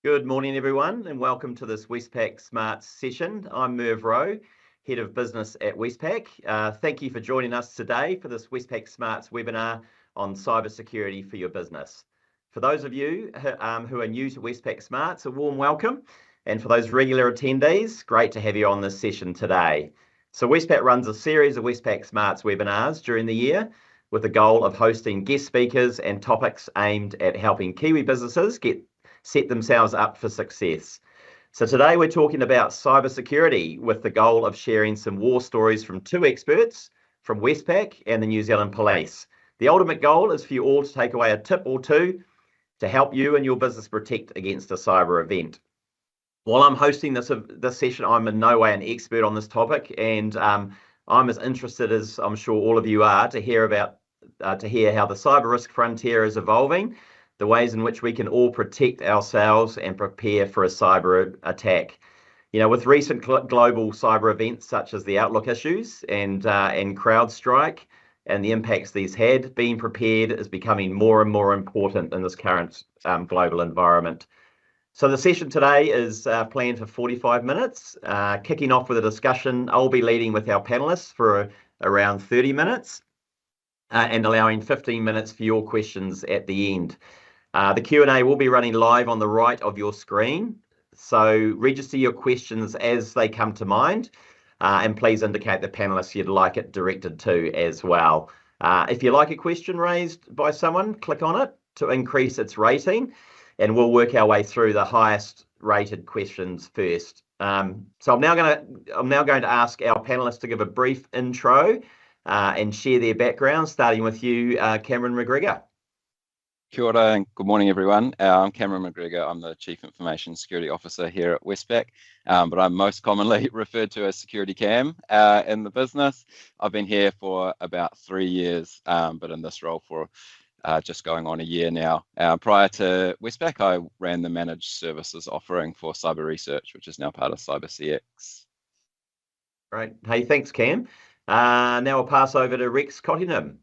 Good morning, everyone, and welcome to this Westpac Smarts session. I'm Merv Rowe, Head of Business at Westpac. Thank you for joining us today for this Westpac Smarts webinar on cybersecurity for your business. For those of you who are new to Westpac Smarts, a warm welcome. And for those regular attendees, great to have you on this session today. So Westpac runs a series of Westpac Smarts webinars during the year with the goal of hosting guest speakers and topics aimed at helping Kiwi businesses set themselves up for success. So today we're talking about cybersecurity with the goal of sharing some war stories from two experts from Westpac and the New Zealand Police. The ultimate goal is for you all to take away a tip or two to help you and your business protect against a cyber event. While I'm hosting this session, I'm in no way an expert on this topic, and I'm as interested as I'm sure all of you are to hear how the cyber risk frontier is evolving, the ways in which we can all protect ourselves and prepare for a cyber attack. You know, with recent global cyber events such as the Outlook issues and CrowdStrike and the impacts these had, being prepared is becoming more and more important in this current global environment. So the session today is planned for 45 minutes, kicking off with a discussion. I'll be leading with our panelists for around 30 minutes and allowing 15 minutes for your questions at the end. The Q&A will be running live on the right of your screen, so register your questions as they come to mind, and please indicate the panelists you'd like it directed to as well. If you like a question raised by someone, click on it to increase its rating, and we'll work our way through the highest rated questions first. So I'm now going to ask our panelists to give a brief intro and share their background, starting with you, Cameron McGregor. Kia ora and good morning, everyone. I'm Cameron McGregor. I'm the Chief Information Security Officer here at Westpac, but I'm most commonly referred to as Security Cam in the business. I've been here for about 3 years, but in this role for just going on a year now. Prior to Westpac, I ran the managed services offering for cyber research, which is now part of CyberCX. Great. Hey, thanks, Cam. Now I'll pass over to Rex Cottingham.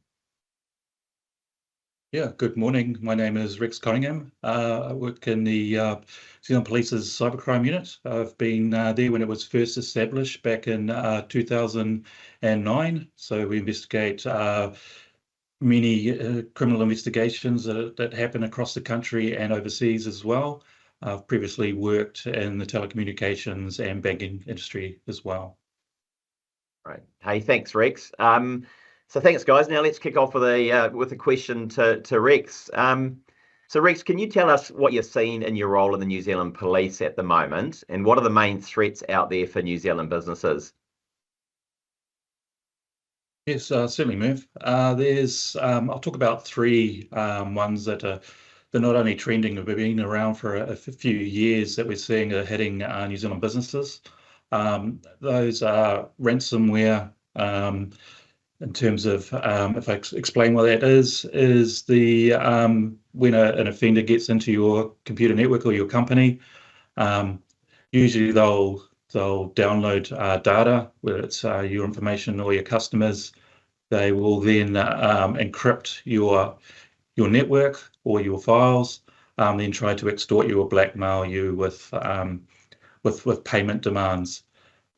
Yeah, good morning. My name is Rex Cottingham. I work in the New Zealand Police's Cybercrime Unit. I've been there when it was first established back in 2009. So we investigate many criminal investigations that happen across the country and overseas as well. I've previously worked in the telecommunications and banking industry as well. Right. Hey, thanks, Rex. So thanks, guys. Now let's kick off with a question to Rex. So Rex, can you tell us what you're seeing in your role in the New Zealand Police at the moment, and what are the main threats out there for New Zealand businesses? Yes, certainly, Merv. I'll talk about three ones that they're not only trending, but been around for a few years that we're seeing are hitting New Zealand businesses. Those are ransomware. In terms of, if I explain what that is the when an offender gets into your computer network or your company, usually they'll download data, whether it's your information or your customers. They will then encrypt your network or your files, then try to extort you or blackmail you with payment demands.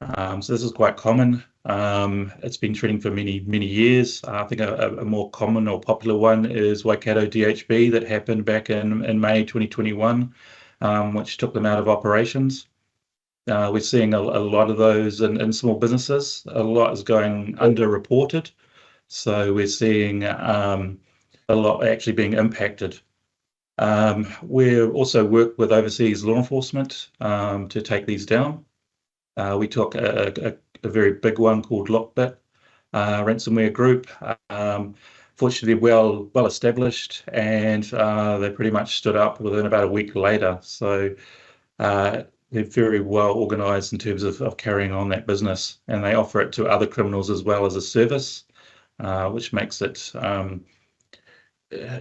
So this is quite common. It's been trending for many years. I think a more common or popular one is Waikato DHB that happened back in May 2021, which took them out of operations. We're seeing a lot of those in small businesses. A lot is going underreported, so we're seeing a lot actually being impacted. We also work with overseas law enforcement to take these down. We took a very big one called Lockbit ransomware group. Fortunately, well established, and they pretty much stood up within about a week later. So they're very well organised in terms of carrying on that business, and they offer it to other criminals as well as a service, which makes it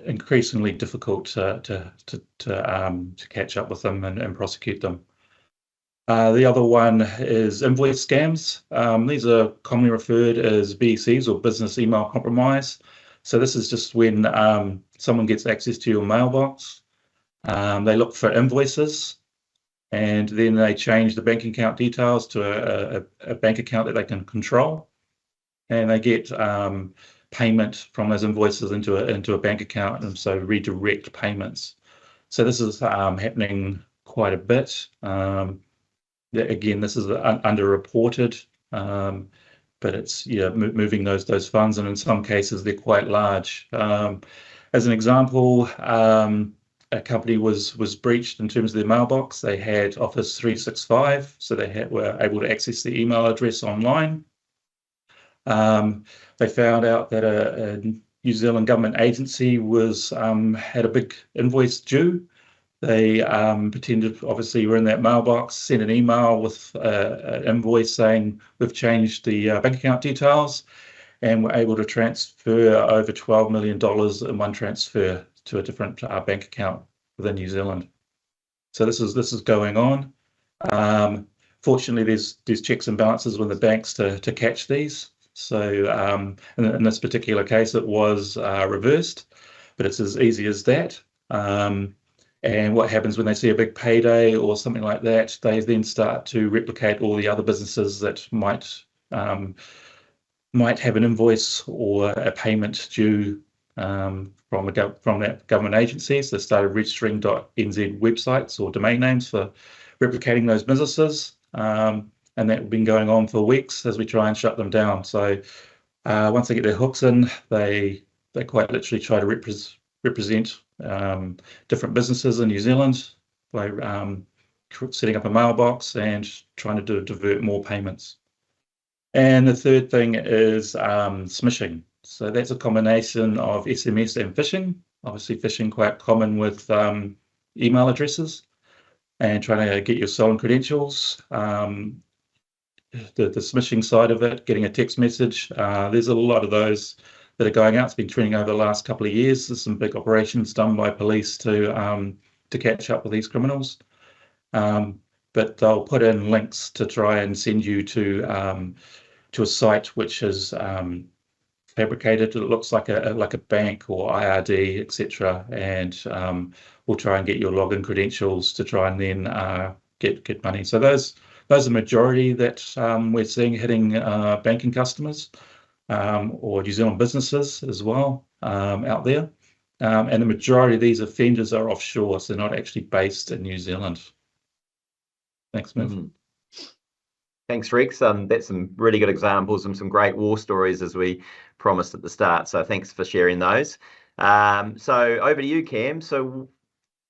increasingly difficult to catch up with them and prosecute them. The other one is invoice scams. These are commonly referred as BECs, or business email compromise. So this is just when someone gets access to your mailbox. They look for invoices and then they change the bank account details to a bank account that they can control, and they get payment from those invoices into a bank account, and so redirect payments. So this is happening quite a bit. Again, this is underreported, but it's moving those funds, and in some cases they're quite large. As an example, a company was breached in terms of their mailbox. They had Office 365, so they were able to access the email address online. They found out that a New Zealand government agency had a big invoice due. They pretended, obviously, were in that mailbox, sent an email with an invoice saying, we've changed the bank account details, and were able to transfer over $12 million in one transfer to a different bank account within New Zealand. So this is going on. Fortunately, there's checks and balances with the banks to catch these. So in this particular case, it was reversed, but it's as easy as that. And what happens when they see a big payday or something like that, they then start to replicate all the other businesses that might have an invoice or a payment due from that government agency. So they started registering .nz websites or domain names for replicating those businesses. And that's been going on for weeks as we try and shut them down. So once they get their hooks in, they quite literally try to represent different businesses in New Zealand by setting up a mailbox and trying to divert more payments. And the third thing is smishing. So that's a combination of SMS and phishing. Obviously, phishing quite common with email addresses and trying to get your stolen credentials. The smishing side of it, getting a text message. There's a lot of those that are going out. It's been trending over the last couple of years. There's some big operations done by police to catch up with these criminals. But they'll put in links to try and send you to a site which is fabricated. It looks like a bank or IRD, etc. And we'll try and get your login credentials to try and then get money. So those are the majority that we're seeing hitting banking customers or New Zealand businesses as well out there. And the majority of these offenders are offshore, so they're not actually based in New Zealand. Thanks, Merv. Mm-hmm. Thanks, Rex. That's some really good examples and some great war stories as we promised at the start. So thanks for sharing those. So over to you, Cam. So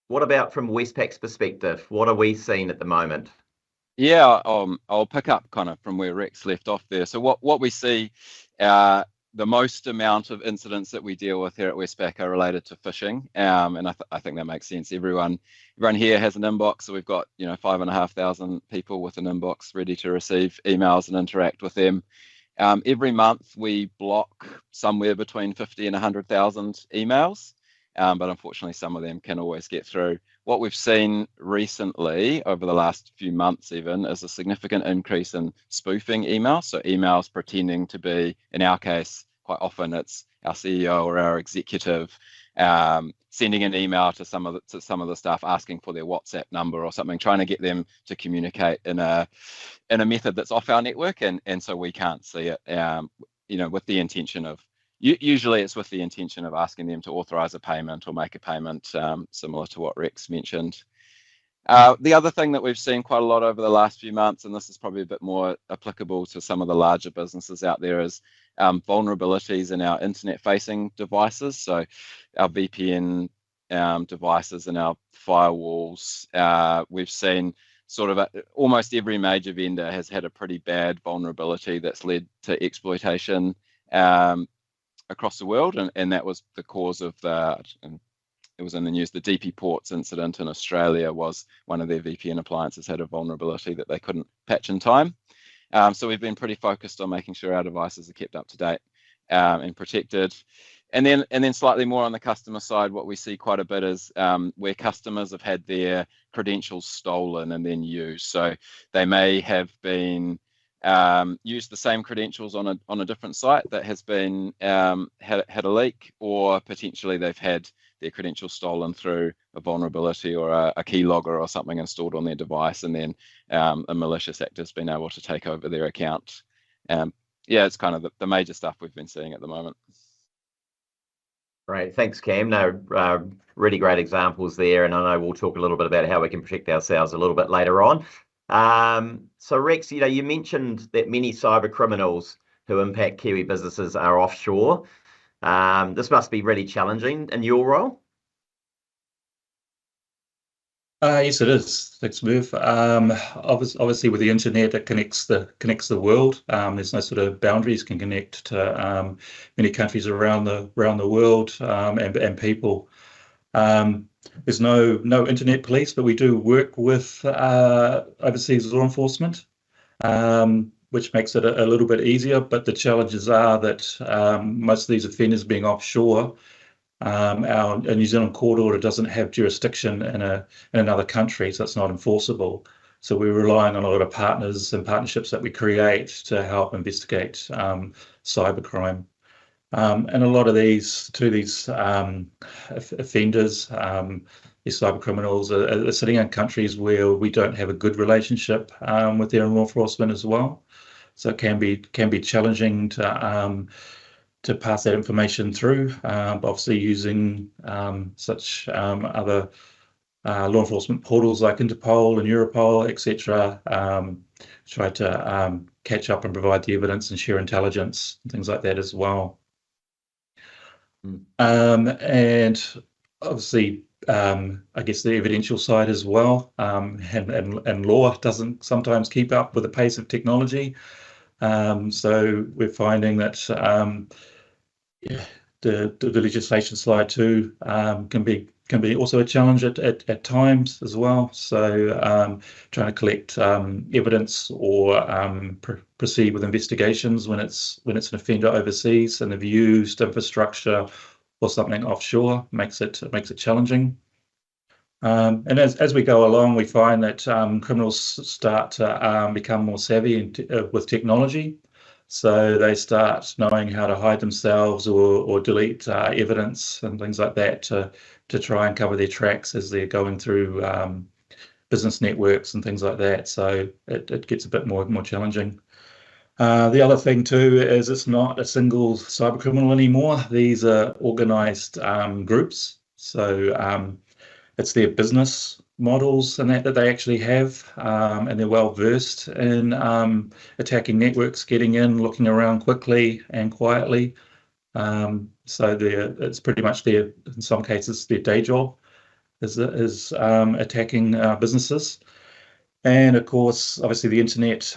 what about from Westpac's perspective? What are we seeing at the moment? Yeah, I'll pick up kind of from where Rex left off there. So what we see, the most amount of incidents that we deal with here at Westpac are related to phishing, and I think that makes sense. Everyone here has an inbox, so we've got 5,500 people with an inbox ready to receive emails and interact with them. Every month we block somewhere between 50 and 100,000 emails, but unfortunately some of them can always get through. What we've seen recently over the last few months even is a significant increase in spoofing emails. So emails pretending to be, in our case, quite often it's our CEO or our executive sending an email to some of the staff asking for their WhatsApp number or something, trying to get them to communicate in a method that's off our network, and so we can't see it. With the intention of usually it's with the intention of asking them to authorize a payment or make a payment, similar to what Rex mentioned. The other thing that we've seen quite a lot over the last few months, and this is probably a bit more applicable to some of the larger businesses out there, is vulnerabilities in our internet-facing devices. So our VPN devices and our firewalls. We've seen sort of almost every major vendor has had a pretty bad vulnerability that's led to exploitation across the world, and that was the cause of it was in the news. The DP Ports incident in Australia was one of their VPN appliances had a vulnerability that they couldn't patch in time. So we've been pretty focused on making sure our devices are kept up to date and protected. And then slightly more on the customer side, what we see quite a bit is where customers have had their credentials stolen and then used. So they may have been used the same credentials on a different site that has been had a leak, or potentially they've had their credentials stolen through a vulnerability or a keylogger or something installed on their device, and then a malicious actor's been able to take over their account. Yeah, it's kind of the major stuff we've been seeing at the moment. Great, thanks, Cam. No, really great examples there, and I know we'll talk a little bit about how we can protect ourselves a little bit later on. So Rex, you mentioned that many cyber criminals who impact Kiwi businesses are offshore. This must be really challenging in your role. Yes, it is. Thanks, Merv. Obviously, with the internet, it connects the world. There's no sort of boundaries. Can connect to many countries around the world, and people. There's no internet police, but we do work with overseas law enforcement, which makes it a little bit easier. But the challenges are that most of these offenders being offshore. Our New Zealand court order doesn't have jurisdiction in another country, so it's not enforceable. So we're relying on a lot of partners and partnerships that we create to help investigate cybercrime. And a lot of these offenders, these cyber criminals, are sitting in countries where we don't have a good relationship with their law enforcement as well. So it can be challenging to pass that information through, obviously using such other law enforcement portals like Interpol and Europol, etc. Try to catch up and provide the evidence and share intelligence and things like that as well. And obviously, I guess the evidential side as well, and law doesn't sometimes keep up with the pace of technology. So we're finding that the legislation side too can be also a challenge at times as well. So trying to collect evidence or proceed with investigations when it's an offender overseas and they've used infrastructure or something offshore makes it challenging. And as we go along, we find that criminals start to become more savvy with technology. So they start knowing how to hide themselves or delete evidence and things like that to try and cover their tracks as they're going through business networks and things like that. So it gets a bit more challenging. The other thing too is it's not a single cyber criminal anymore. These are organised groups. So it's their business models and that they actually have, and they're well versed in attacking networks, getting in, looking around quickly and quietly. So it's pretty much in some cases, their day job is attacking businesses. And of course, obviously the internet,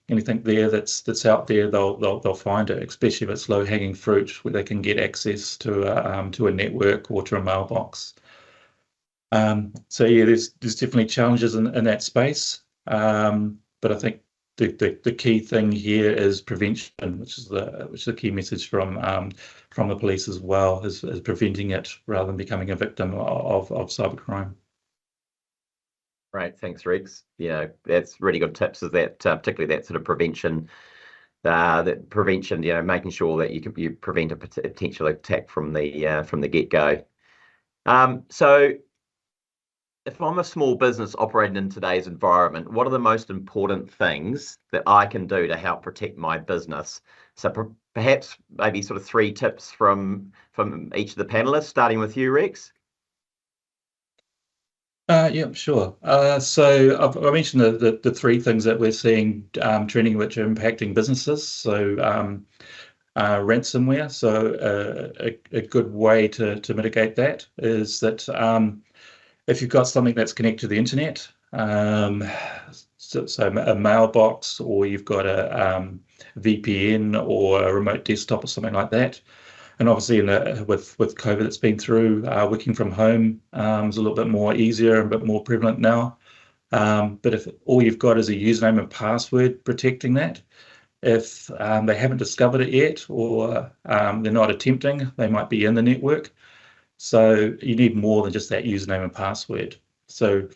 anything there that's out there, they'll find it, especially if it's low-hanging fruit where they can get access to a network or to a mailbox. So yeah, there's definitely challenges in that space, but I think the key thing here is prevention, which is the key message from the police as well, is preventing it rather than becoming a victim of cybercrime. Right, thanks, Rex. That's really good tips. Is that particularly that sort of prevention, making sure that you prevent a potential attack from the get-go. So if I'm a small business operating in today's environment, what are the most important things that I can do to help protect my business? So perhaps maybe sort of 3 tips from each of the panelists, starting with you, Rex. Yeah, sure. So I mentioned the 3 things that we're seeing trending, which are impacting businesses. So ransomware. So a good way to mitigate that is that if you've got something that's connected to the internet, so a mailbox, or you've got a VPN or a remote desktop or something like that. And obviously with COVID that's been through, working from home is a little bit more easier and a bit more prevalent now. But if all you've got is a username and password protecting that, if they haven't discovered it yet, or they're not attempting, they might be in the network. So you need more than just that username and password. So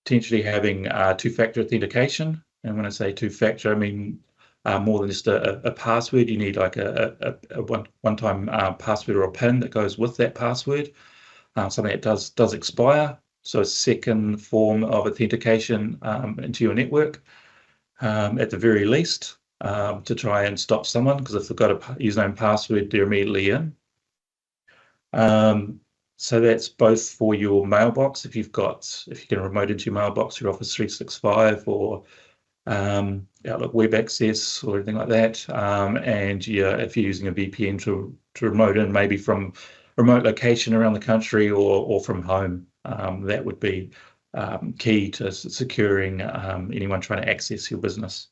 potentially having 2-factor authentication. And when I say 2-factor, I mean more than just a password. You need like a one-time password or a PIN that goes with that password, something that does expire. So a second form of authentication into your network, at the very least, to try and stop someone, because if they've got a username password, they're immediately in. So that's both for your mailbox, if you can remote into your mailbox, your Office 365 or Outlook Web Access or anything like that. And yeah, if you're using a VPN to remote in, maybe from remote location around the country or from home, that would be key to securing anyone trying to access your business.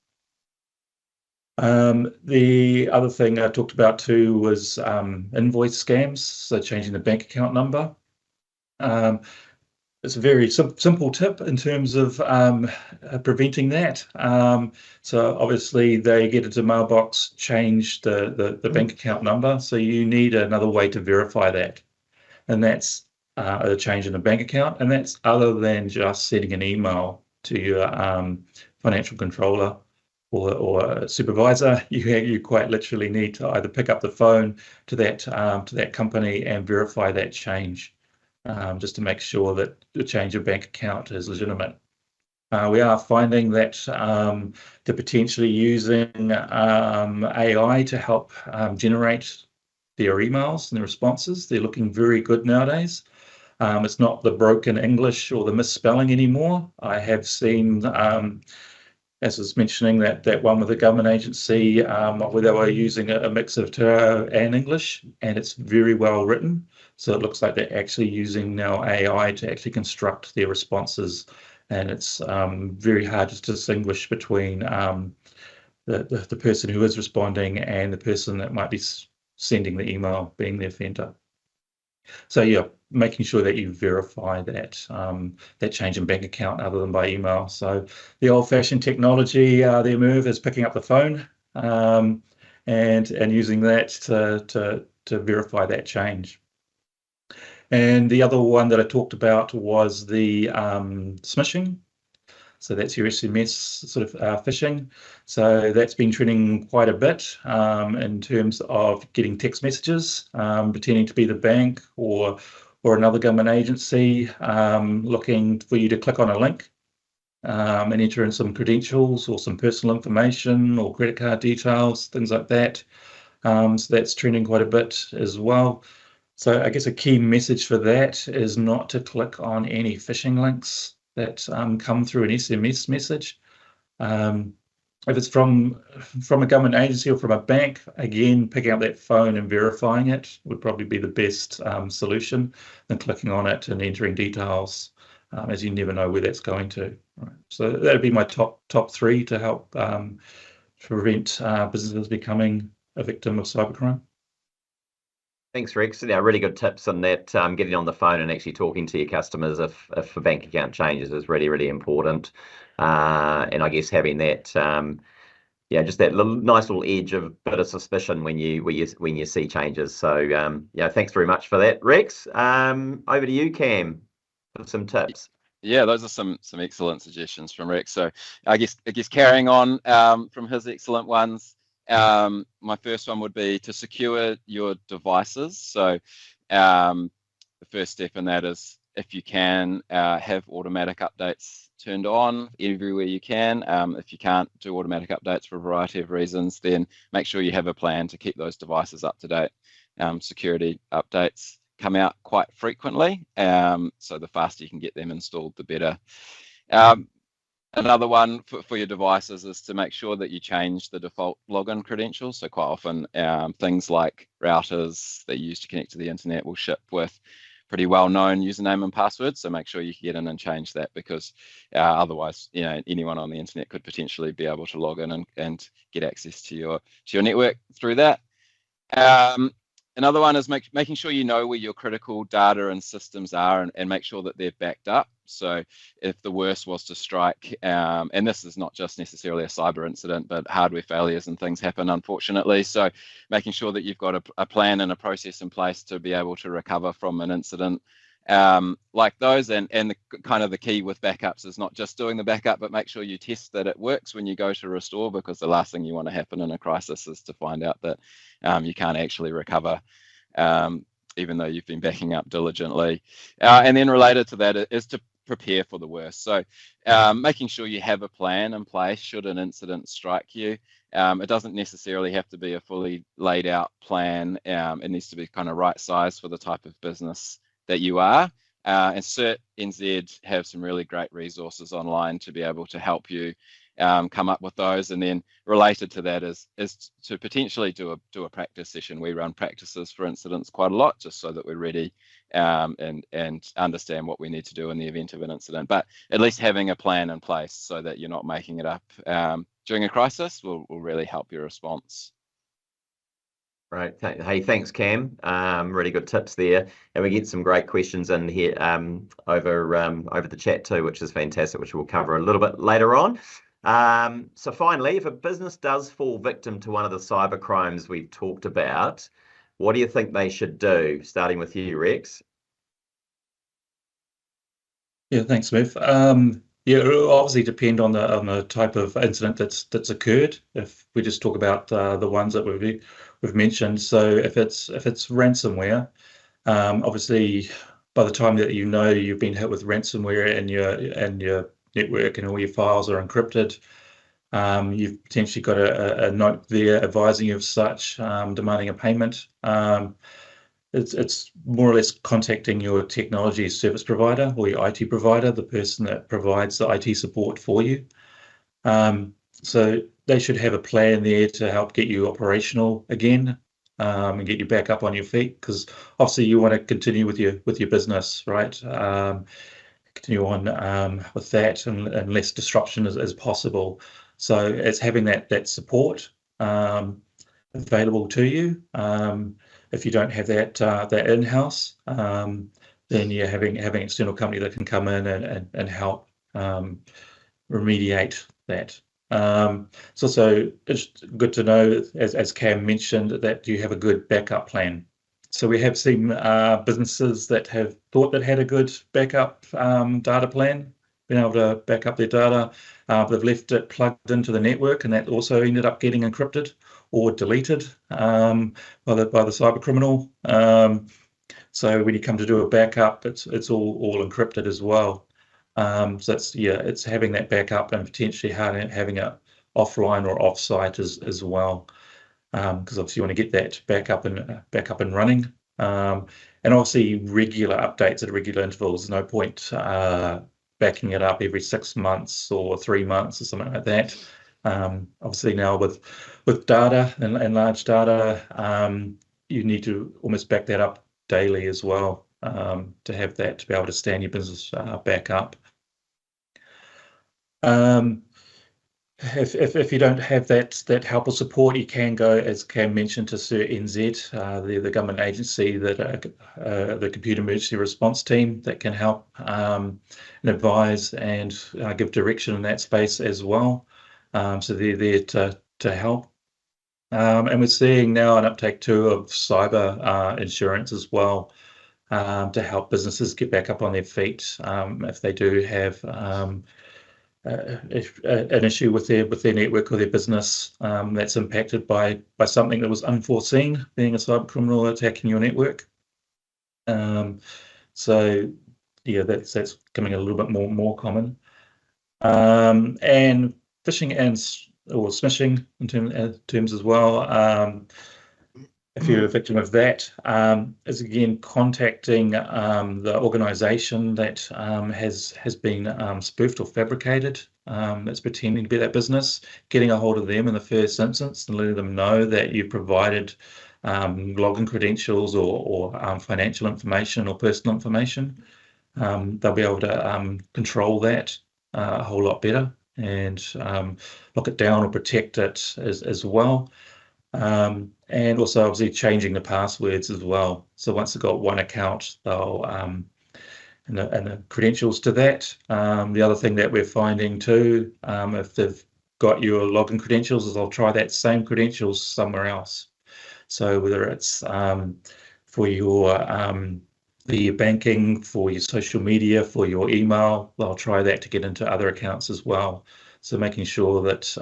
The other thing I talked about too was invoice scams, so changing the bank account number. It's a very simple tip in terms of preventing that. So obviously they get into mailbox, change the bank account number, so you need another way to verify that, and that's a change in the bank account, and that's other than just sending an email to your financial controller or a supervisor. You quite literally need to either pick up the phone to that company and verify that change, just to make sure that the change of bank account is legitimate. We are finding that they're potentially using AI to help generate their emails and the responses. They're looking very good nowadays. It's not the broken English or the misspelling anymore. I have seen, as I was mentioning, that one with the government agency where they were using a mix of Te and English, and it's very well written. So it looks like they're actually using now AI to actually construct their responses, and it's very hard to distinguish between the person who is responding and the person that might be sending the email, being the offender. So yeah, making sure that you verify that that change in bank account other than by email. So the old-fashioned technology, the Merv, is picking up the phone and using that to verify that change. And the other one that I talked about was the smishing. So that's your SMS sort of phishing. So that's been trending quite a bit in terms of getting text messages pretending to be the bank or another government agency, looking for you to click on a link and enter in some credentials or some personal information or credit card details, things like that. So that's trending quite a bit as well. So I guess a key message for that is not to click on any phishing links that come through an SMS message. If it's from a government agency or from a bank, again, picking up that phone and verifying it would probably be the best solution than clicking on it and entering details, as you never know where that's going to. Right. So that would be my top three to help prevent businesses becoming a victim of cybercrime. Thanks, Rex. Yeah, really good tips on that. Getting on the phone and actually talking to your customers if a bank account changes is really, really important. And I guess having that, just that nice little edge of bit of suspicion when you see changes. So thanks very much for that, Rex. Over to you, Cam, for some tips. Yeah, those are some excellent suggestions from Rex. So I guess carrying on from his excellent ones. My first one would be to secure your devices. So the first step in that is, if you can, have automatic updates turned on everywhere you can. If you can't do automatic updates for a variety of reasons, then make sure you have a plan to keep those devices up to date. Security updates come out quite frequently, so the faster you can get them installed, the better. Another one for your devices is to make sure that you change the default login credentials. So quite often things like routers that you use to connect to the internet will ship with pretty well-known username and password. So make sure you get in and change that, because otherwise, anyone on the internet could potentially be able to log in and get access to your network through that. Another one is making sure you know where your critical data and systems are, and make sure that they're backed up. So if the worst was to strike, and this is not just necessarily a cyber incident, but hardware failures and things happen, unfortunately. So making sure that you've got a plan and a process in place to be able to recover from an incident like those. And the kind of the key with backups is not just doing the backup, but make sure you test that it works when you go to restore, because the last thing you want to happen in a crisis is to find out that you can't actually recover, even though you've been backing up diligently. And then related to that is to prepare for the worst. So making sure you have a plan in place should an incident strike you. It doesn't necessarily have to be a fully laid out plan. It needs to be kind of right size for the type of business that you are. And CERT NZ have some really great resources online to be able to help you come up with those. And then related to that is to potentially do a practice session. We run practices for incidents quite a lot, just so that we're ready and understand what we need to do in the event of an incident. But at least having a plan in place so that you're not making it up during a crisis will really help your response. Right. Hey, thanks, Cam. Really good tips there, and we get some great questions in here over the chat too, which is fantastic, which we'll cover a little bit later on. So finally, if a business does fall victim to one of the cyber crimes we've talked about, what do you think they should do? Starting with you, Rex. Yeah, thanks, Merv. Yeah, it'll obviously depend on the type of incident that's occurred. If we just talk about the ones that we've mentioned, so if it's ransomware, obviously by the time that you've been hit with ransomware and your network and all your files are encrypted, you've potentially got a note there advising you of such, demanding a payment. It's more or less contacting your technology service provider or your IT provider, the person that provides the IT support for you. So they should have a plan there to help get you operational again, and get you back up on your feet, because obviously you want to continue with your business, right? Continue on with that and less disruption as possible. So it's having that support available to you. If you don't have that in-house, then you're having an external company that can come in and help remediate that. It's also good to know, as Cam mentioned, that you have a good backup plan. So we have seen businesses that have thought that had a good backup data plan, been able to back up their data. They've left it plugged into the network, and that also ended up getting encrypted or deleted by the cyber criminal. So when you come to do a backup, it's all encrypted as well. So it's having that backup and potentially having it offline or offsite as well, because obviously you want to get that back up and running. And obviously regular updates at regular intervals. No point backing it up every 6 months or 3 months or something like that. Obviously now with data and large data, you need to almost back that up daily as well, to have that, to be able to stand your business back up. If you don't have that help or support, you can go, as Cam mentioned, to CERT NZ, the government agency that the Computer Emergency Response Team that can help and advise and give direction in that space as well. So they're there to help. And we're seeing now an uptake too of cyber insurance as well, to help businesses get back up on their feet if they do have an issue with their network or their business that's impacted by something that was unforeseen, being a cyber criminal attacking your network. So yeah, that's becoming a little bit more common. And phishing or smishing in terms as well. If you're a victim of that, is again contacting the organisation that has been spoofed or fabricated, that's pretending to be that business, getting a hold of them in the first instance and letting them know that you provided login credentials or financial information or personal information. They'll be able to control that a whole lot better and lock it down or protect it as well. And also obviously changing the passwords as well. So once they've got one account, they'll and the credentials to that. The other thing that we're finding too, if they've got your login credentials, is they'll try that same credentials somewhere else. So whether it's for your for your banking, for your social media, for your email. They'll try that to get into other accounts as well. So making sure that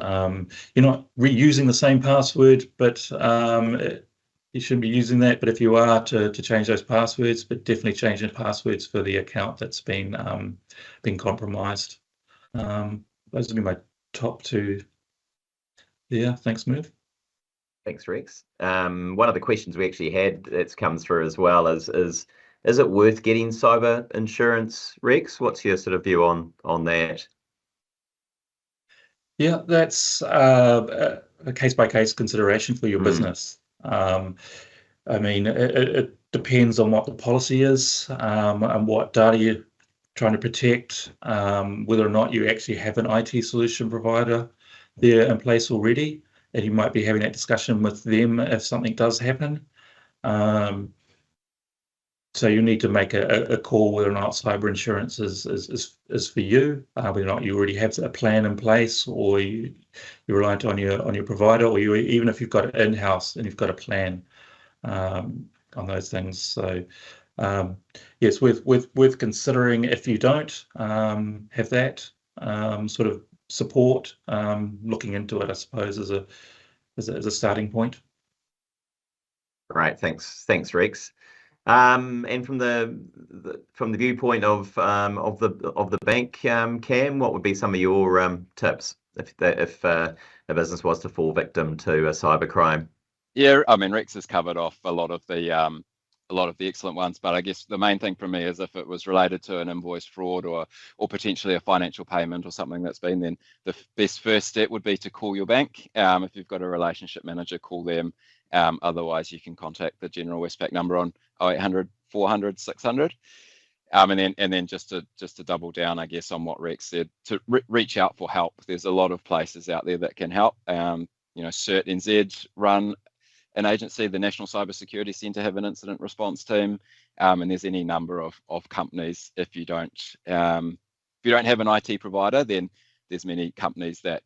you're not reusing the same password, but you shouldn't be using that. But if you are, to change those passwords, but definitely changing passwords for the account that's been compromised. Those would be my top two. Yeah, thanks, Merv. Thanks, Rex. One of the questions we actually had that's come through as well is it worth getting cyber insurance, Rex? What's your sort of view on that? Yeah, that's a case-by-case consideration for your business. I mean, it depends on what the policy is and what data you're trying to protect, whether or not you actually have an IT solution provider there in place already, and you might be having that discussion with them if something does happen. So you need to make a call whether or not cyber insurance is for you, whether or not you already have a plan in place, or you're reliant on your provider, or even if you've got it in-house and you've got a plan on those things. So yes, worth considering if you don't have that sort of support. Looking into it, I suppose, as a starting point. Right, thanks, Rex. And from the viewpoint of the bank, Cam, what would be some of your tips if a business was to fall victim to a cybercrime? Yeah, I mean, Rex has covered off a lot of the excellent ones, but I guess the main thing for me is if it was related to an invoice fraud or potentially a financial payment or something that's been, then the best first step would be to call your bank. If you've got a relationship manager, call them. Otherwise, you can contact the general Westpac number on 0800 400 600. And then just to double down, I guess, on what Rex said, to reach out for help. There's a lot of places out there that can help. CERT NZ run an agency, the National Cybersecurity Centre have an incident response team, and there's any number of companies. If you don't have an IT provider, then there's many companies that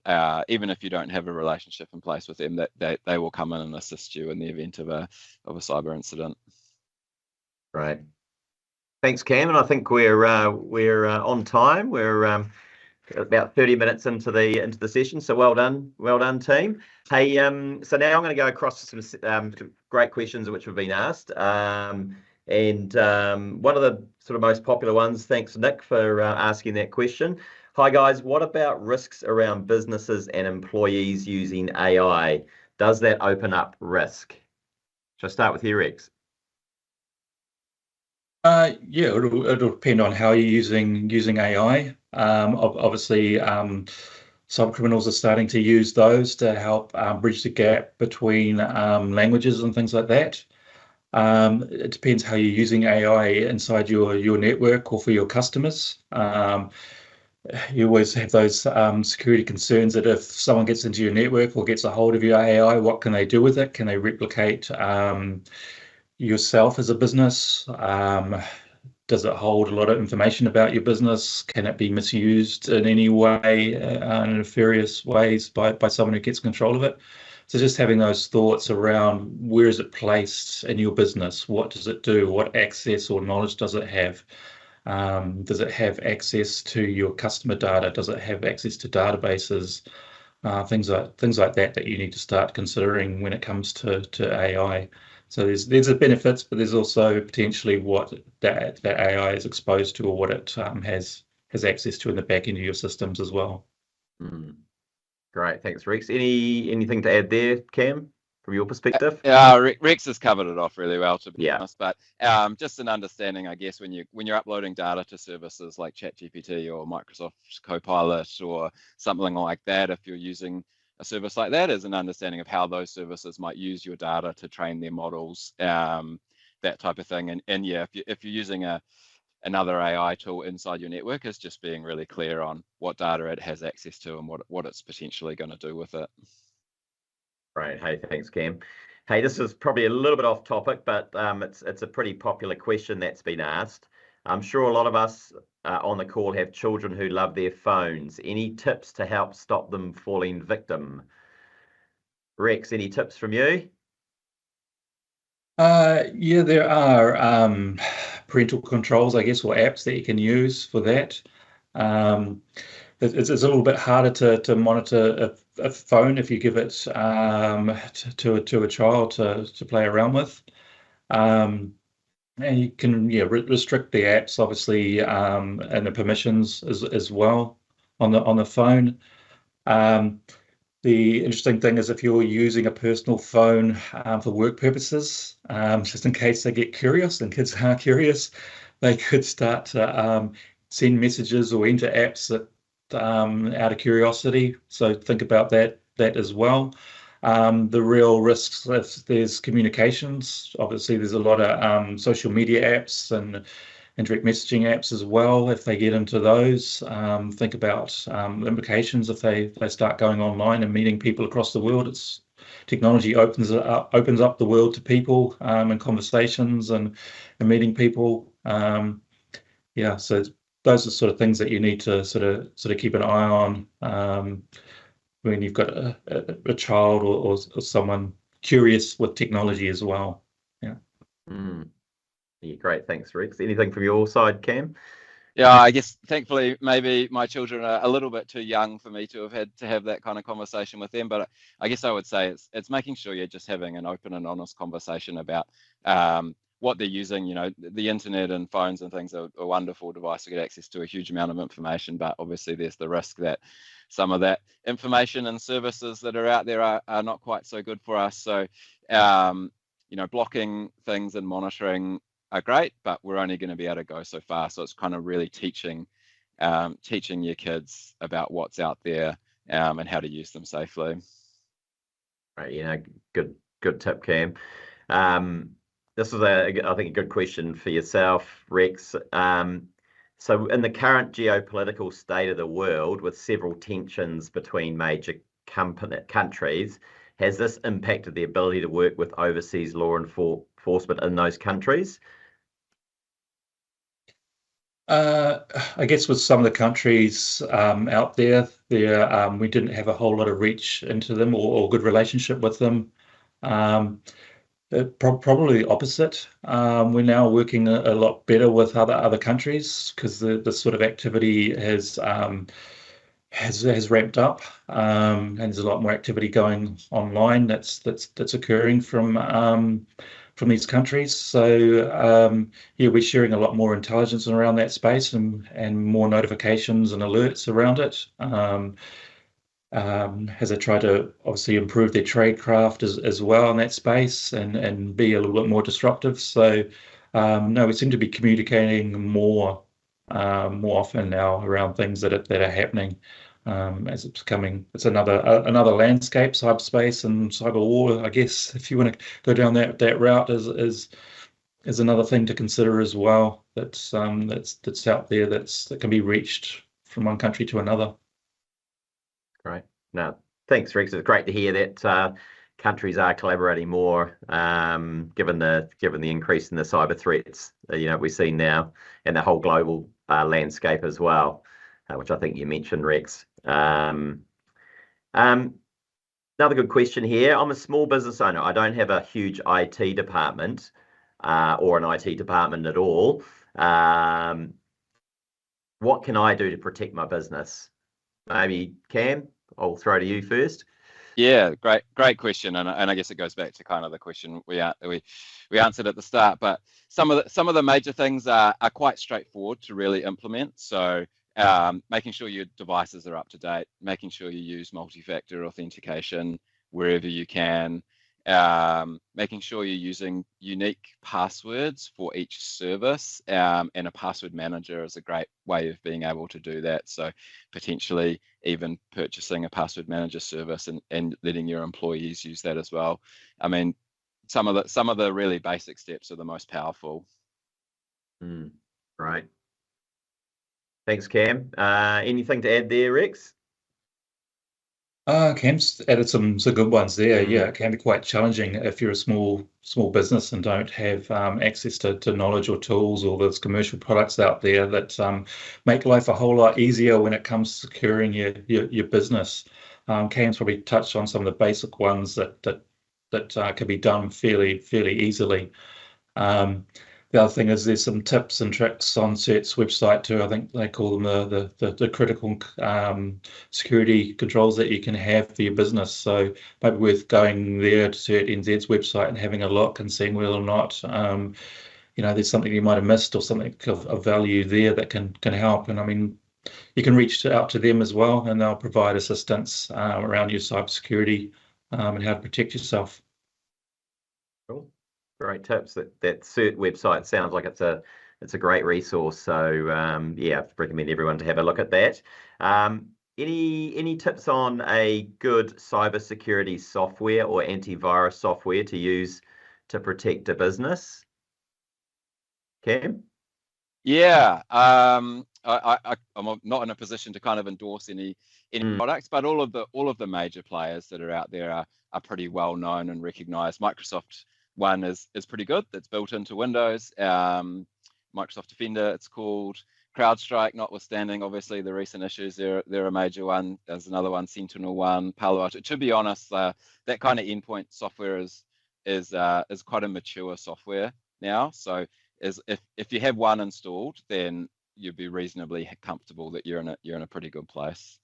even if you don't have a relationship in place with them, that they will come in and assist you in the event of a cyber incident. Right. Thanks, Cam, and I think we're on time. We're about 30 minutes into the session, so well done, team. Hey, so now I'm going to go across to some great questions which have been asked, and one of the sort of most popular ones. Thanks, Nick, for asking that question. Hi guys, what about risks around businesses and employees using AI? Does that open up risk? Shall I start with you, Rex? Yeah, it'll depend on how you're using AI. Obviously, cyber criminals are starting to use those to help bridge the gap between languages and things like that. It depends how you're using AI inside your network or for your customers. You always have those security concerns that if someone gets into your network or gets a hold of your AI, what can they do with it? Can they replicate yourself as a business? Does it hold a lot of information about your business? Can it be misused in any way, in nefarious ways by someone who gets control of it? So just having those thoughts around where is it placed in your business? What does it do? What access or knowledge does it have? Does it have access to your customer data? Does it have access to databases? Things like that you need to start considering when it comes to AI. So there's the benefits, but there's also potentially what that AI is exposed to, or what it has access to in the back end of your systems as well. Great, thanks, Rex. Anything to add there, Cam, from your perspective? Rex has covered it off really well, to be honest. But just an understanding, I guess, when you're uploading data to services like ChatGPT or Microsoft Copilot or something like that, if you're using a service like that, is an understanding of how those services might use your data to train their models, that type of thing. And yeah, if you're using another AI tool inside your network, is just being really clear on what data it has access to and what it's potentially going to do with it. Right. Hey, thanks, Cam. Hey, this is probably a little bit off topic, but it's a pretty popular question that's been asked. I'm sure a lot of us on the call have children who love their phones. Any tips to help stop them falling victim? Rex, any tips from you? Yeah, there are. parental controls, I guess, or apps that you can use for that. It's a little bit harder to monitor a phone if you give it to a child to play around with. And you can restrict the apps, obviously, and the permissions as well on the phone. The interesting thing is if you're using a personal phone for work purposes, just in case they get curious, and kids are curious, they could start to send messages or enter apps that out of curiosity. So think about that as well. The real risks, if there's communications, obviously there's a lot of social media apps and direct messaging apps as well. If they get into those, think about implications if they start going online and meeting people across the world. Technology opens up the world to people and conversations and meeting people. So those are sort of things that you need to sort of keep an eye on when you've got a child or someone curious with technology as well. Yeah. Yeah, great. Thanks, Rex. Anything from your side, Cam? Yeah, I guess thankfully maybe my children are a little bit too young for me to have had to have that kind of conversation with them. But I guess I would say it's making sure you're just having an open and honest conversation about what they're using. The internet and phones and things are a wonderful device to get access to a huge amount of information, but obviously there's the risk that some of that information and services that are out there are not quite so good for us. So, blocking things and monitoring are great, but we're only going to be able to go so far. So it's kind of really teaching your kids about what's out there and how to use them safely. Right, good tip, Cam. This is I think a good question for yourself, Rex. So in the current geopolitical state of the world, with several tensions between major countries, has this impacted the ability to work with overseas law enforcement in those countries? I guess with some of the countries out there, we didn't have a whole lot of reach into them or good relationship with them. Probably the opposite. We're now working a lot better with other countries because the sort of activity has ramped up, and there's a lot more activity going online that's occurring from these countries. So we're sharing a lot more intelligence around that space and more notifications and alerts around it. As they try to obviously improve their tradecraft as well in that space and be a little bit more disruptive. So we seem to be communicating more often now around things that are happening as it's another landscape, cyberspace and cyber war. I guess if you want to go down that route is another thing to consider as well. That's out there that can be reached from one country to another. Great. No, thanks, Rex. It's great to hear that countries are collaborating more, given the increase in the cyber threats we've seen now, and the whole global landscape as well, which I think you mentioned, Rex. Another good question here. I'm a small business owner. I don't have a huge IT department or an IT department at all. What can I do to protect my business? Maybe Cam, I'll throw to you first. Yeah, great question, and I guess it goes back to kind of the question we answered at the start. But some of the major things are quite straightforward to really implement. So making sure your devices are up to date, making sure you use multi-factor authentication wherever you can, making sure you're using unique passwords for each service, and a password manager is a great way of being able to do that. So potentially even purchasing a password manager service and letting your employees use that as well. I mean, some of the really basic steps are the most powerful. Right. Thanks, Cam. Anything to add there, Rex? Cam's added some good ones there. Yeah, it can be quite challenging if you're a small business and don't have access to knowledge or tools or those commercial products out there that make life a whole lot easier when it comes to securing your business. Cam's probably touched on some of the basic ones that can be done fairly easily. The other thing is there's some tips and tricks on CERT's website too. I think they call them the critical security controls that you can have for your business. So maybe worth going there to CERT NZ's website and having a look and seeing whether or not there's something you might have missed or something of value there that can help. And I mean, you can reach out to them as well, and they'll provide assistance around your cybersecurity and how to protect yourself. Cool. Great tips. That CERT website sounds like it's a great resource. So yeah, I recommend everyone to have a look at that. Any tips on a good cybersecurity software or antivirus software to use to protect a business? Cam? Yeah, I'm not in a position to kind of endorse any products, but all of the major players that are out there are pretty well known and recognized. Microsoft one is pretty good. That's built into Windows. Microsoft Defender, it's called. CrowdStrike, notwithstanding obviously the recent issues, they're a major one. There's another one, Sentinel One, Palo Alto. To be honest, that kind of endpoint software is quite a mature software now. So if you have one installed, then you'd be reasonably comfortable that you're in a pretty good place.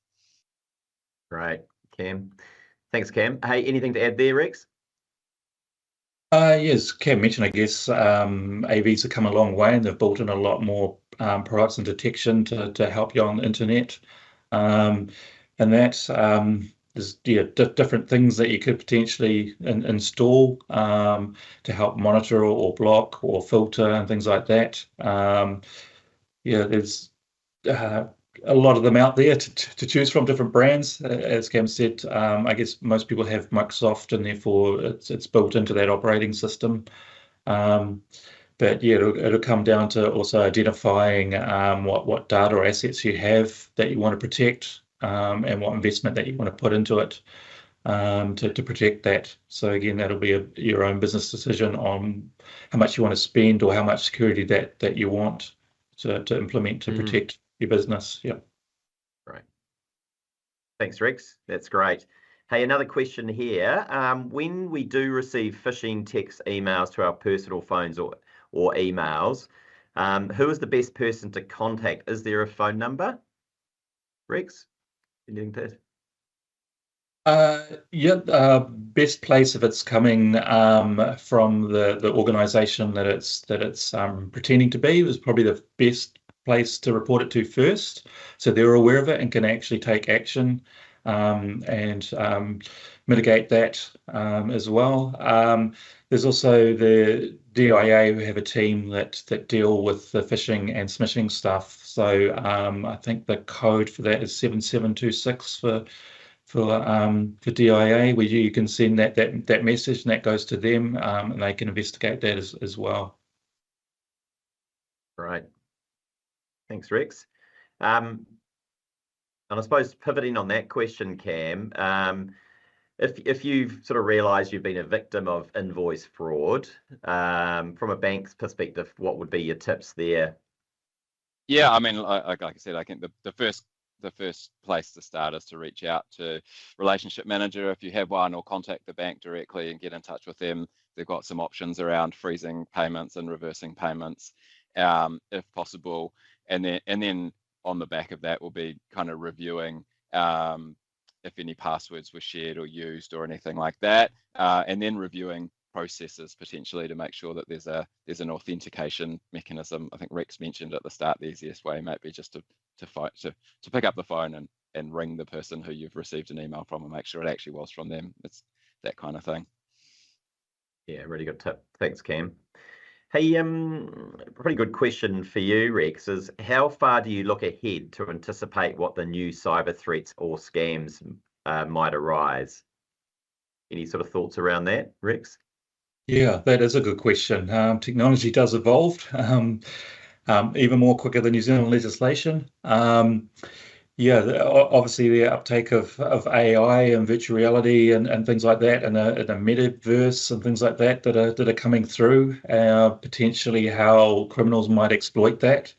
Right, Cam. Thanks, Cam. Hey, anything to add there, Rex? Yes, Cam mentioned, I guess, AVs have come a long way and they've built in a lot more products and detection to help you on the internet. And that there's different things that you could potentially install to help monitor or block or filter and things like that. There's a lot of them out there to choose from, different brands. As Cam said, I guess most people have Microsoft and therefore it's built into that operating system. But yeah, it'll come down to also identifying what data or assets you have that you want to protect and what investment that you want to put into it to protect that. So again, that'll be your own business decision on how much you want to spend or how much security that you want to implement to protect your business. Yeah. Right. Thanks, Rex. That's great. Hey, another question here. When we do receive phishing text emails to our personal phones or emails, who is the best person to contact? Is there a phone number? Rex, anything to best place if it's coming from the organization that it's pretending to be is probably the best place to report it to first, so they're aware of it and can actually take action and mitigate that as well. There's also the DIA who have a team that deal with the phishing and smishing stuff. So I think the code for that is 7726 for DIA, where you can send that message and that goes to them and they can investigate that as well. Right. Thanks, Rex. And I suppose pivoting on that question, Cam, if you've sort of realised you've been a victim of invoice fraud, from a bank's perspective, what would be your tips there? Yeah, I mean, like I said, I think the first place to start is to reach out to relationship manager if you have one, or contact the bank directly and get in touch with them. They've got some options around freezing payments and reversing payments, if possible. And then on the back of that will be kind of reviewing if any passwords were shared or used or anything like that, and then reviewing processes potentially to make sure that there's an authentication mechanism. I think Rex mentioned at the start the easiest way might be just to pick up the phone and ring the person who you've received an email from and make sure it actually was from them. It's that kind of thing. Yeah, really good tip. Thanks, Cam. Hey, pretty good question for you, Rex, is how far do you look ahead to anticipate what the new cyber threats or scams might arise? Any sort of thoughts around that, Rex? Yeah, that is a good question. Technology does evolve even more quicker than New Zealand legislation. Obviously the uptake of AI and virtual reality and things like that, and a metaverse and things like that are coming through. Potentially how criminals might exploit that.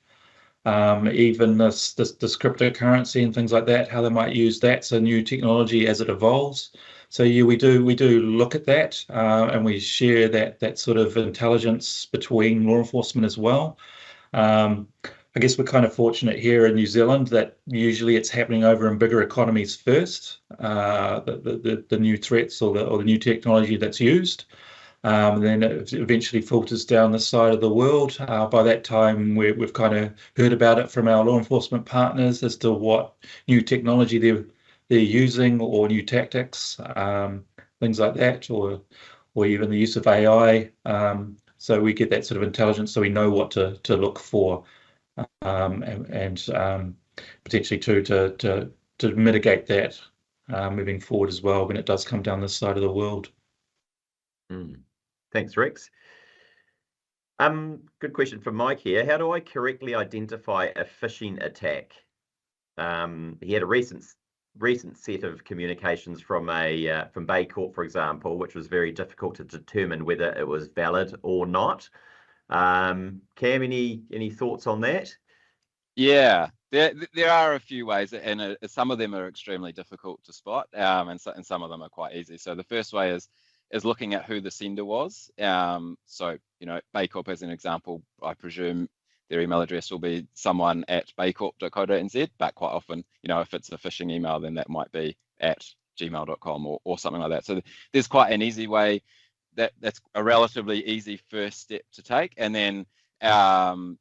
Even this cryptocurrency and things like that, how they might use that. So new technology as it evolves. So yeah, we do look at that, and we share that sort of intelligence between law enforcement as well. I guess we're kind of fortunate here in New Zealand that usually it's happening over in bigger economies first, the new threats or the new technology that's used. Then it eventually filters down this side of the world. By that time, we've kind of heard about it from our law enforcement partners as to what new technology they're using or new tactics, things like that, or even the use of AI. So we get that sort of intelligence, so we know what to look for, and potentially to mitigate that moving forward as well when it does come down this side of the world. Thanks, Rex. Good question from Mike here. How do I correctly identify a phishing attack? He had a recent set of communications from Bay Court, for example, which was very difficult to determine whether it was valid or not. Cam, any thoughts on that? Yeah, there are a few ways, and some of them are extremely difficult to spot, and some of them are quite easy. So the first way is looking at who the sender was. So Bay Corp as an example, I presume their email address will be someone at baycorp.co.nz, but quite often, if it's a phishing email, then that might be at gmail.com or something like that. So there's quite an easy way. That's a relatively easy first step to take, and then to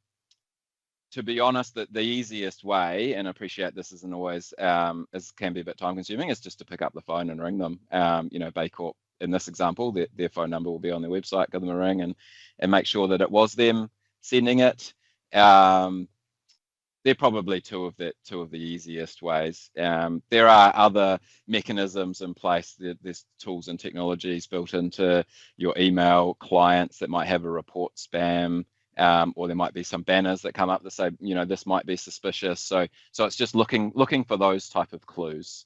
be honest, the easiest way, and I appreciate this isn't always can be a bit time consuming, is just to pick up the phone and ring them. Bay Corp in this example, their phone number will be on their website. Give them a ring and make sure that it was them sending it. They're probably two of the easiest ways. There are other mechanisms in place. There's tools and technologies built into your email clients that might have a report spam, or there might be some banners that come up that say, this might be suspicious. So it's just looking for those type of clues.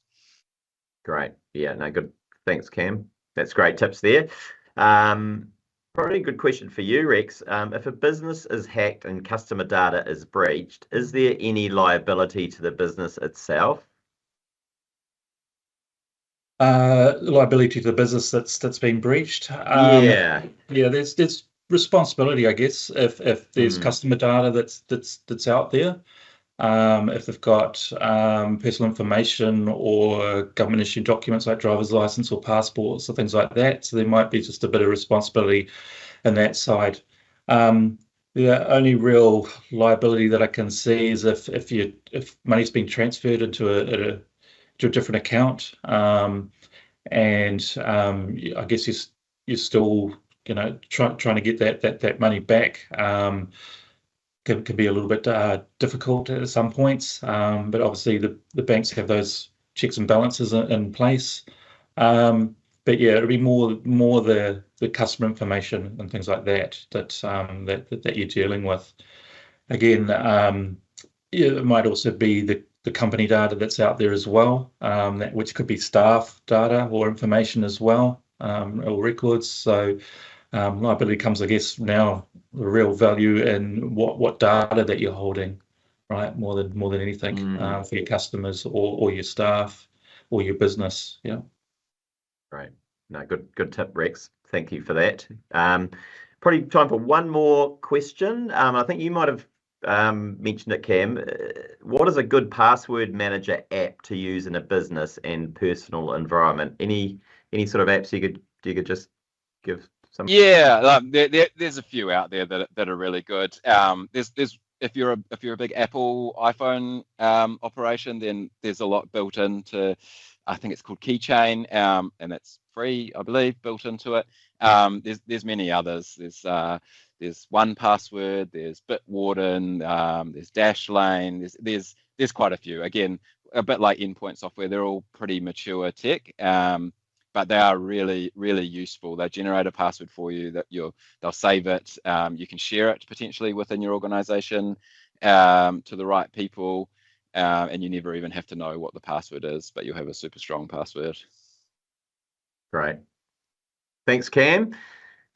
Great. Yeah, no, good. Thanks, Cam. That's great tips there. Probably a good question for you, Rex. If a business is hacked and customer data is breached, is there any liability to the business itself? Liability to the business that's been breached. Yeah. There's responsibility, I guess, if there's customer data that's out there. If they've got personal information or government issued documents like driver's license or passports or things like that, so there might be just a bit of responsibility in that side. The only real liability that I can see is if money's been transferred into a different account, and I guess you're still trying to get that money back. Can be a little bit difficult at some points, but obviously the banks have those checks and balances in place. But yeah, it'll be more the customer information and things like that you're dealing with. Again, it might also be the company data that's out there as well, which could be staff data or information as well, or records. So liability comes, I guess, now the real value in what data that you're holding, right? More than anything, for your customers or your staff or your business. Yeah. Right. No, good tip, Rex. Thank you for that. Probably time for one more question. I think you might have mentioned it, Cam. What is a good password manager app to use in a business and personal environment? Any sort of apps you could just give some? Yeah, there's a few out there that are really good. There's if you're a big Apple iPhone operation, then there's a lot built into. I think it's called Keychain, and it's free, I believe, built into it. There's many others. There's 1Password, there's Bitwarden, there's Dashlane. There's quite a few. Again, a bit like endpoint software, they're all pretty mature tech, but they are really, really useful. They generate a password for you they'll save it. You can share it potentially within your organization to the right people. And you never even have to know what the password is, but you'll have a super strong password. Great. Thanks, Cam.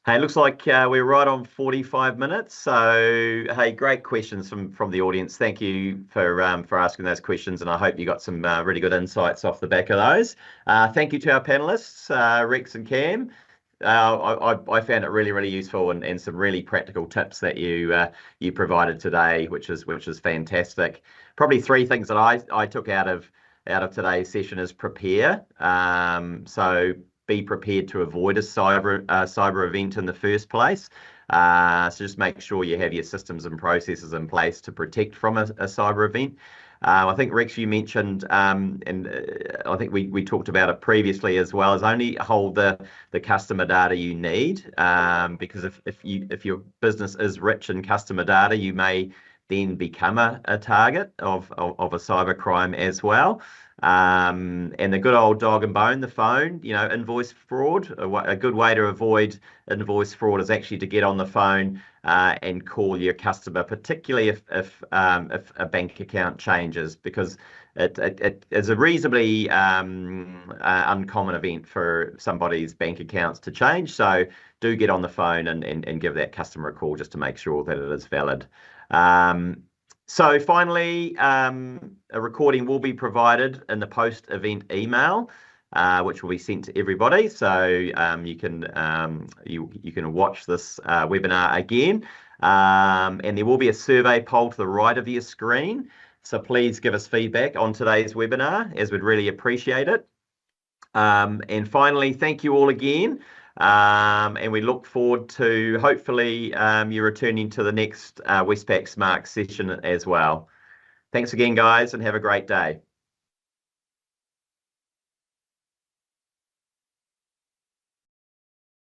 Hey, looks like we're right on 45 minutes. So, hey, great questions from the audience. Thank you for asking those questions, and I hope you got some really good insights off the back of those. Thank you to our panelists, Rex and Cam. I found it really useful and some really practical tips that you provided today, which is fantastic. Probably three things that I took out of today's session is prepare. So be prepared to avoid a cyber event in the first place. So just make sure you have your systems and processes in place to protect from a cyber event. I think, Rex, you mentioned, and I think we talked about it previously as well, is only hold the customer data you need, because if your business is rich in customer data, you may then become a target of a cyber crime as well. And the good old dog and bone, the phone, invoice fraud. A good way to avoid invoice fraud is actually to get on the phone and call your customer, particularly if a bank account changes, because it is a reasonably uncommon event for somebody's bank accounts to change. So do get on the phone and give that customer a call just to make sure that it is valid. So finally, a recording will be provided in the post-event email, which will be sent to everybody. So you can watch this webinar again, and there will be a survey poll to the right of your screen. So please give us feedback on today's webinar, as we'd really appreciate it. And finally, thank you all again. And we look forward to hopefully you returning to the next Westpac Smarts session as well. Thanks again, guys, and have a great day.